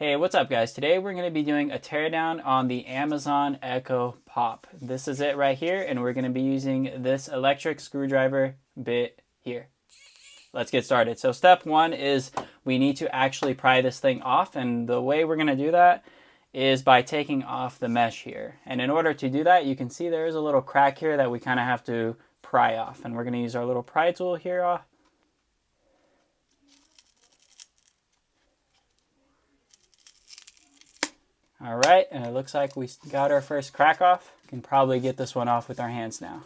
Hey, what's up guys? Today we're going to be doing a teardown on the Amazon Echo Pop. This is it right here, and we're going to be using this electric screwdriver bit here. Let's get started. So step one is we need to actually pry this thing off, and the way we're going to do that is by taking off the mesh here. And in order to do that, you can see there is a little crack here that we kind of have to pry off, and we're going to use our little pry tool here off. All right, and it looks like we got our first crack off. We can probably get this one off with our hands now.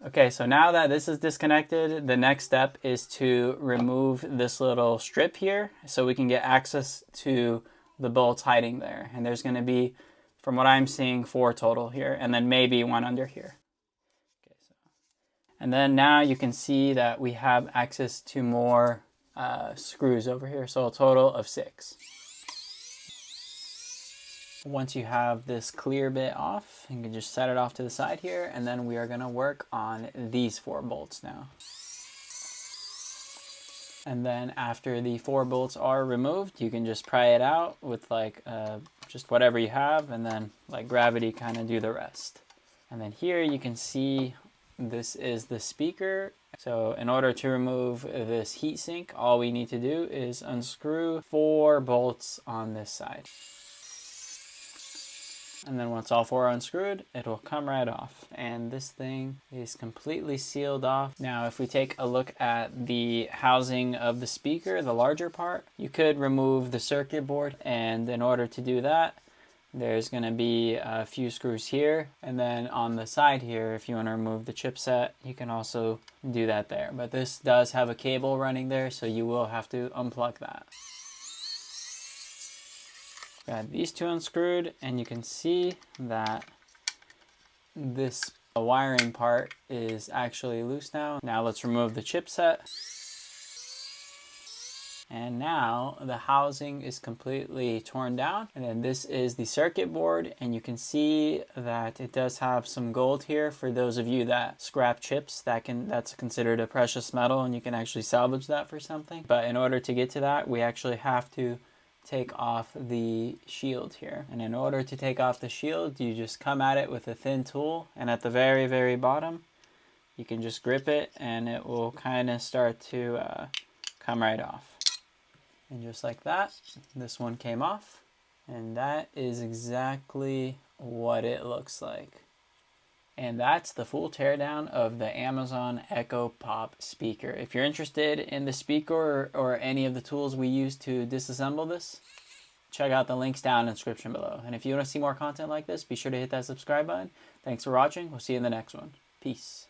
Okay, so now that this is disconnected, the next step is to remove this little strip here so we can get access to the bolts hiding there. And there's going to be, from what I'm seeing, 4 total here, and then maybe 1 under here. Okay, and then now you can see that we have access to more screws over here, so a total of 6. Once you have this clear bit off, you can just set it off to the side here, and then we are going to work on these 4 bolts now. And then after the 4 bolts are removed, you can just pry it out with just whatever you have, and then like gravity kind of do the rest. And then here you can see this is the speaker. So in order to remove this heatsink, all we need to do is unscrew 4 bolts on this side. And then once all 4 are unscrewed, it will come right off. And this thing is completely sealed off. Now, if we take a look at the housing of the speaker, the larger part, you could remove the circuit board. And in order to do that, there's going to be a few screws here, and then on the side here, if you want to remove the chipset, you can also do that there. But this does have a cable running there, so you will have to unplug that. Got these 2 unscrewed, and you can see that this wiring part is actually loose now. Now let's remove the chipset. And now the housing is completely torn down. And then this is the circuit board, and you can see that it does have some gold here for those of you that scrap chips. That's considered a precious metal, and you can actually salvage that for something. But in order to get to that, we actually have to take off the shield here. And in order to take off the shield, you just come at it with a thin tool, and at the very, very bottom, you can just grip it, and it will kind of start to come right off. And just like that, this one came off. And that is exactly what it looks like. And that's the full teardown of the Amazon Echo Pop speaker. If you're interested in the speaker or any of the tools we use to disassemble this, check out the links down in the description below. And if you want to see more content like this, be sure to hit that subscribe button. Thanks for watching. We'll see you in the next one. Peace.